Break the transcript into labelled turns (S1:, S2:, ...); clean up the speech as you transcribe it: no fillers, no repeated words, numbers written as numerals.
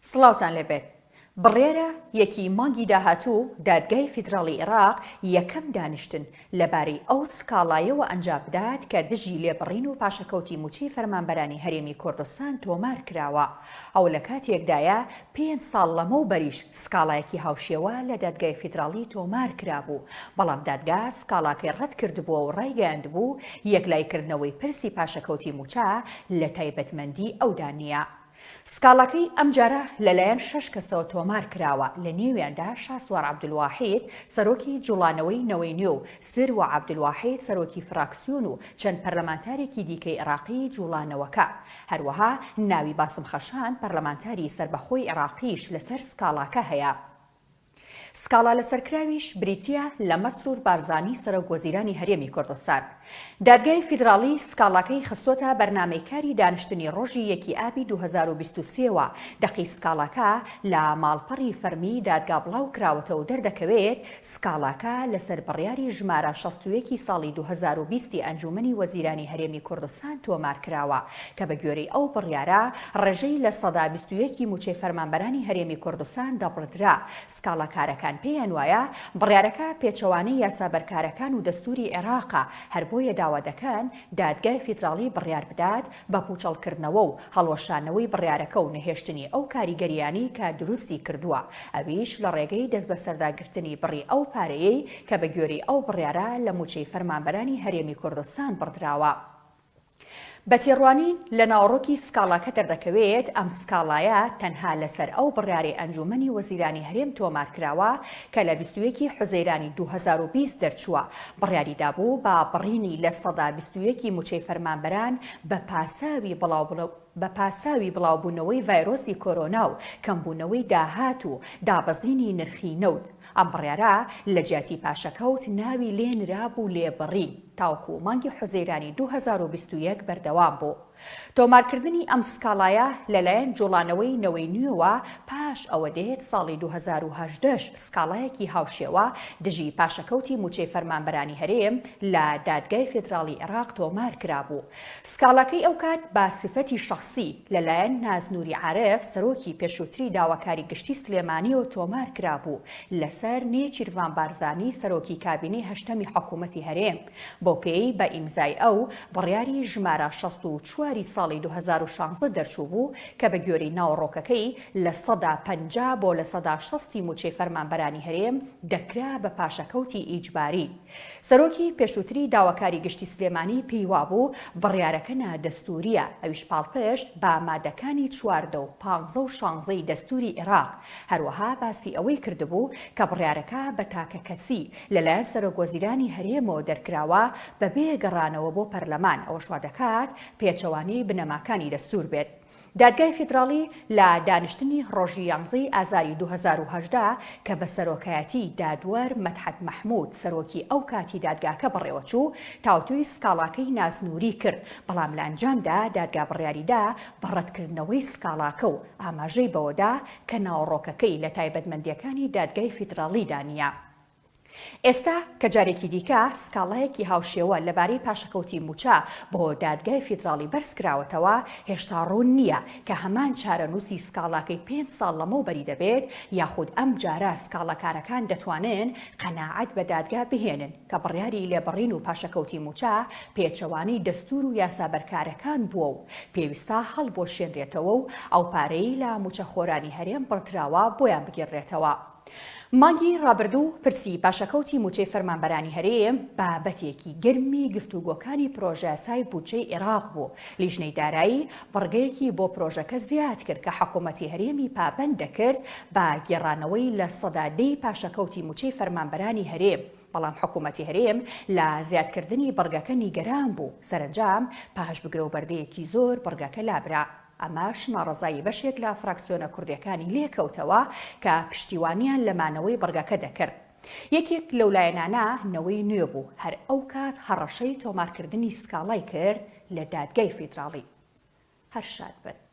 S1: سڵاوتان لێبێت. بڕێرە یەکی مانگی داهاتوو دادگای فیدراڵی عێراق یەکەم دانیشتن لەبارەی ئەو سکاڵایەوە ئەنجام بدات کە دژی لێبڕین و پاشەکەوتی موچی فەرمانبەرانی هەرێمی کوردستان تۆمار کراوە. ئەو لە کاتێکدایە 5 ساڵ لەمەوبەریش سکاڵایەکی هاوشێوە لە دادگای فیدراڵی تۆمار کرابوو، بەڵام دادگا سکاڵاکەی ڕەت کردبووە و ڕایگەیاندبوو یەکلایکردنەوەی پرسی پاشەکەوتی موچە لە تایبەتمەندی ئەودا نییە. سکاڵەکەی ئەمجارە لەلایەن 6 کەسەوە تۆمار کراوە، لە نێویاندا شاسوار عەبدولواحید سەرۆکی جوڵانەوەی نەوەی نوێ و سروە عەبدولواحید سەرۆکی فراکسیۆن و چەند پەرلەمانتارێکی دیکەی عێراقی جوڵانەوەکە. هەروەها ناوی باسم خەشان پەرلەمانتاری سەربەخۆی عێراقیش لەسەر سکاڵاکە هەیە. سکاڵا لەسەرکراویش بریتیە لە مەسرور بارزانی سەرۆکوەزیرانی هەرێمی کوردستان. دادگای فیدراڵی سکاڵاکەی خستۆتە بەرنامەی کاری دانیشتنی ڕۆژی 1 ئابی 2023ەوە. دەقی سکاڵاکە لە ماڵپەڕی فەرمی دادگا بڵاو کراوەتەوە و دەردەکەوێت سکاڵاکە لەسەر بڕیاری ژمارە 61 ساڵی 2020 ئەنجومەنی وەزیرانی هەرێمی کوردستان تۆمار کراوە کە بە گوێرەی ئەو بڕیارە ڕێژەی لە سەدا 21 موچەی فەرمانبەرانی هەرێمی کوردستان دەبڕدرا. سکاڵاکارەکان پێیان وایە بڕیارەکە پێچەوانەی یاسابەرکارەکان و دەستوری عێراقە، هەر بۆیە داوا دەکەن دادگای فیدراڵی بڕیار بدات بە پوچەڵکردنەوە و هەڵوەشانەوەی بڕیارەکە و نەهێشتنی ئەو کاریگەریانی کە دروستی کردووە، ئەویش لە ڕێگەی دەست بە سەرداگرتنی بڕی ئەو پارەیەی کە بە گوێرەی ئەو بڕیارە لە موچەی فەرمانبەرانی هەرێمی کوردستان بڕدراوە. بە تێڕوانین لە ناوڕۆکی سکاڵاکە دەردەکەوێت ئەم سکاڵایە تەنها لەسەر ئەو بڕیاری ئەنجومەنی وەزیرانی هەرێم تۆمار کراوە کە لە 21 حوزەیرانی 2020 دەرچووە. بڕیاری دابوو با بڕینی لە سەدا 21 موچەی فەرمانبەران بە پاساوی بڵاوبوونەوەی ڤایرۆسی کۆرۆنا و کەمبوونەوەی داهات و دابەزینی نرخی نەوت. ئەم بڕیارە لە جیاتی پاشەکەوت ناوی لێنرابوو لێبڕین تاوکو مانگی حوزەیرانی 2021 بەردەوام بوو. تۆمارکردنی ئەم سکاڵایە لەلایەن جوڵانەوەی نەوەی نوێوە پاش ئەوە دێت ساڵی 2018 سکاڵایەکی هاوشێوە دژی پاشەکەوتی موچەی فەرمانبەرانی هەرێم لە دادگای فیدراڵی عێراق تۆمار کرابوو. سکاڵاکەی ئەو کات با سفەتی شەخسی لەلایەن نازنووری عارف سەرۆکی پێشووتری داواکاری گشتی سلێمانیەوە تۆمار کرابوو لەسەر نێچیروان بارزانی سەرۆکی کابینەی هەشتەمی حکوومەتی هەرێم بۆ پێی بە ئیمزای ئەو بڕیاری ژمارە 64 ساڵی 2016 دەرچوو بوو کە بە گوێرەی ناوەڕۆکەکەی لە سەدا 50 بۆ لە سەدا 60 موچەی فەرمانبەرانی هەرێم دەکرا بە پاشەکەوتی ئیجباری. سەرۆکی پێشووتری داواکاری گشتی سلێمانی پێیوا بوو بڕیارەکە نادەستوریە، ئەویش پاڵپشت بە مادەکانی 14 و 15 و 16 دەستوری عێراق. هەروەها باسی ئەوەی کردبوو کە بڕیارەکە بە تاکە کەسی لەلایەن سەرۆکوەزیرانی هەرێمەوە دەرکراوە بەبێ گەڕانەوە بۆ پەرلەمان، ئەوەش وا دەکات پێچەوانەی بنەماکانی دەستور بێت. دادگای فیدراڵی لە دانیشتنی ڕۆژی 11 ئازاری 2018 کە بە سەرۆکایەتی دادوەر مەدحەت مەحموود سەرۆکی ئەو کاتی دادگاکە بڕێوەچوو تاوتوی سکاڵاکەی ناسنووری کرد، بەڵام لە ئەنجامدا دادگا بڕیاریدا بەڕەتکردنەوەی سکاڵاکە و ئاماژەی بەوەدا کە ناوەڕۆکەکەی لە تایبەتمەندیەکانی دادگای فیدراڵی دانیە. ئێستا کە جارێکی دیکە سکاڵایەکی هاوشێوە لەبارەی پاشەکەوتی موچە بۆ دادگای فیدراڵی بەرزکراوەتەوە، هێشتا ڕوون نییە کە هەمان چارەنووسی سکاڵاکەی 5 ساڵ لەمەوبەری دەبێت یاخود ئەم جارە سکاڵەکارەکان دەتوانن قەناعەت بە دادگا بهێنن کە بڕیاری لێبڕین و پاشەکەوتی موچە پێچەوانەی دەستور و یاسابەرکارەکان بووە و پێویستە هەڵبۆشێنرێتەوە و ئەو پارەی لە موچەخۆرانی هەرێم بڕدراوە بۆیان بگێڕێتەوە. مانگی ڕابردوو پرسی پاشەکەوتی موچەی فەرمانبەرانی هەرێم بابەتێکی گرمی گفتوگۆکانی پرۆژە یاسای بودجەی عێراق بوو. لیژنەی دارایی بڕگەیەکی بۆ پرۆژەکە زیاد کرد کە حکوومەتی هەرێمی پابەند دەکرد بە گێڕانەوەی لە سەدا 10 پاشەکەوتی موچەی فەرمانبەرانی هەرێم، بەڵام حکوومەتی هەرێم لە زیادکردنی بڕگەکە نیگەران بوو. سەرنجام پاش بگرە و بەردەیەکی زۆر بڕگەکە لابرا. ئەماش ناڕەزایی بەشێک لە فراکسیۆنە کوردیەکانی لێکەوتەوە کە پشتیوانیان لەمانەوەی بڕگەکە دەکرد. یەکێک لەو لایەنانە نەوەی نوێ بوو، هەر ئەو کات هەڕەشەی تۆمارکردنی سکاڵای کرد لە دادگای فیدراڵی. هەر شاد بن.